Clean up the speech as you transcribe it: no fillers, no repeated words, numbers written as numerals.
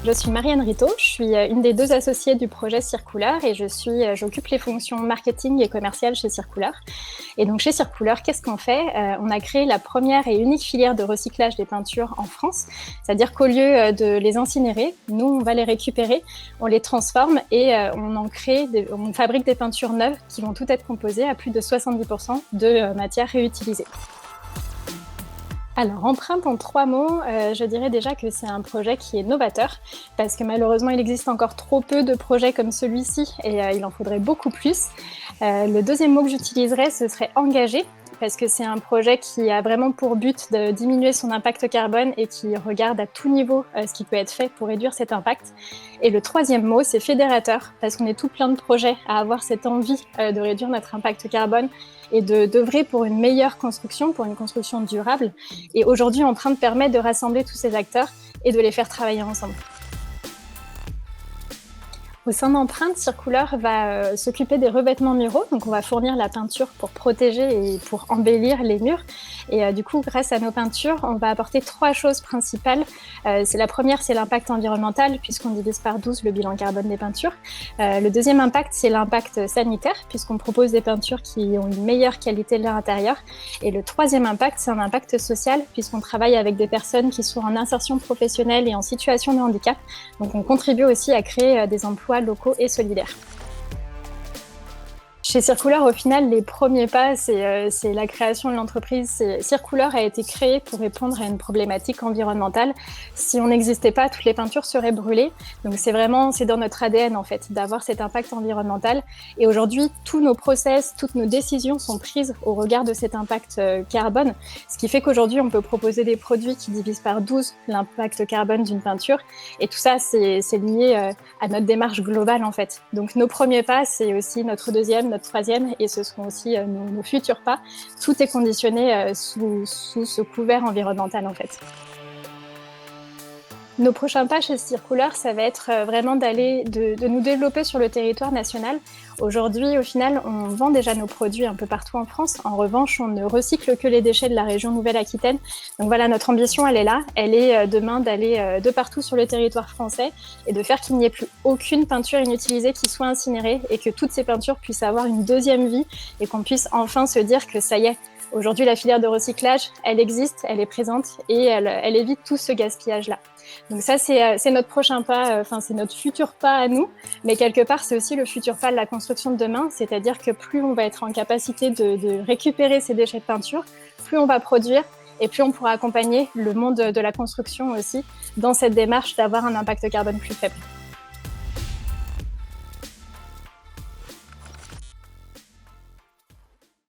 Je suis Marianne Rito, je suis une des 2 associées du projet Circulaire et j'occupe les fonctions marketing et commerciales chez Circulaire. Et donc chez Circulaire, qu'est-ce qu'on fait? On a créé la première et unique filière de recyclage des peintures en France. C'est-à-dire qu'au lieu de les incinérer, nous on va les récupérer, on les transforme et on fabrique des peintures neuves qui vont toutes être composées à plus de 70% de matières réutilisées. Alors, empreinte en 3 mots, je dirais déjà que c'est un projet qui est novateur parce que malheureusement, il existe encore trop peu de projets comme celui-ci et il en faudrait beaucoup plus. Le deuxième mot que j'utiliserais, ce serait engagé parce que c'est un projet qui a vraiment pour but de diminuer son impact carbone et qui regarde à tout niveau ce qui peut être fait pour réduire cet impact. Et le troisième mot, c'est fédérateur parce qu'on est tout plein de projets à avoir cette envie de réduire notre impact carbone et d'œuvrer pour une meilleure construction, pour une construction durable. Et aujourd'hui, Empreinte permet de rassembler tous ces acteurs et de les faire travailler ensemble. Au sein d'Empreinte, Circulaire va s'occuper des revêtements muraux. Donc, on va fournir la peinture pour protéger et pour embellir les murs. Et du coup, grâce à nos peintures, on va apporter 3 choses principales. La première, c'est l'impact environnemental, puisqu'on divise par 12 le bilan carbone des peintures. Le deuxième impact, c'est l'impact sanitaire, puisqu'on propose des peintures qui ont une meilleure qualité de leur intérieur. Et le troisième impact, c'est un impact social, puisqu'on travaille avec des personnes qui sont en insertion professionnelle et en situation de handicap. Donc, on contribue aussi à créer des emplois locaux et solidaires. Chez Circulaire, au final, les premiers pas, c'est la création de l'entreprise. Circulaire a été créé pour répondre à une problématique environnementale. Si on n'existait pas, toutes les peintures seraient brûlées. Donc c'est dans notre ADN en fait, d'avoir cet impact environnemental. Et aujourd'hui, tous nos process, toutes nos décisions sont prises au regard de cet impact carbone. Ce qui fait qu'aujourd'hui, on peut proposer des produits qui divisent par 12 l'impact carbone d'une peinture. Et tout ça, c'est lié à notre démarche globale en fait. Donc nos premiers pas, c'est aussi notre deuxième, notre troisième, et ce seront aussi nos futurs pas. Tout est conditionné sous ce couvert environnemental en fait. Nos prochains pas chez Circulaire, ça va être vraiment de nous développer sur le territoire national. Aujourd'hui, au final, on vend déjà nos produits un peu partout en France. En revanche, on ne recycle que les déchets de la région Nouvelle-Aquitaine. Donc voilà, notre ambition, elle est là. Elle est demain d'aller de partout sur le territoire français et de faire qu'il n'y ait plus aucune peinture inutilisée qui soit incinérée et que toutes ces peintures puissent avoir une deuxième vie et qu'on puisse enfin se dire que ça y est, aujourd'hui, la filière de recyclage, elle existe, elle est présente et elle évite tout ce gaspillage-là. Donc ça, c'est notre prochain pas, c'est notre futur pas à nous, mais quelque part, c'est aussi le futur pas de la construction de demain, c'est-à-dire que plus on va être en capacité de récupérer ces déchets de peinture, plus on va produire et plus on pourra accompagner le monde de la construction aussi dans cette démarche d'avoir un impact carbone plus faible.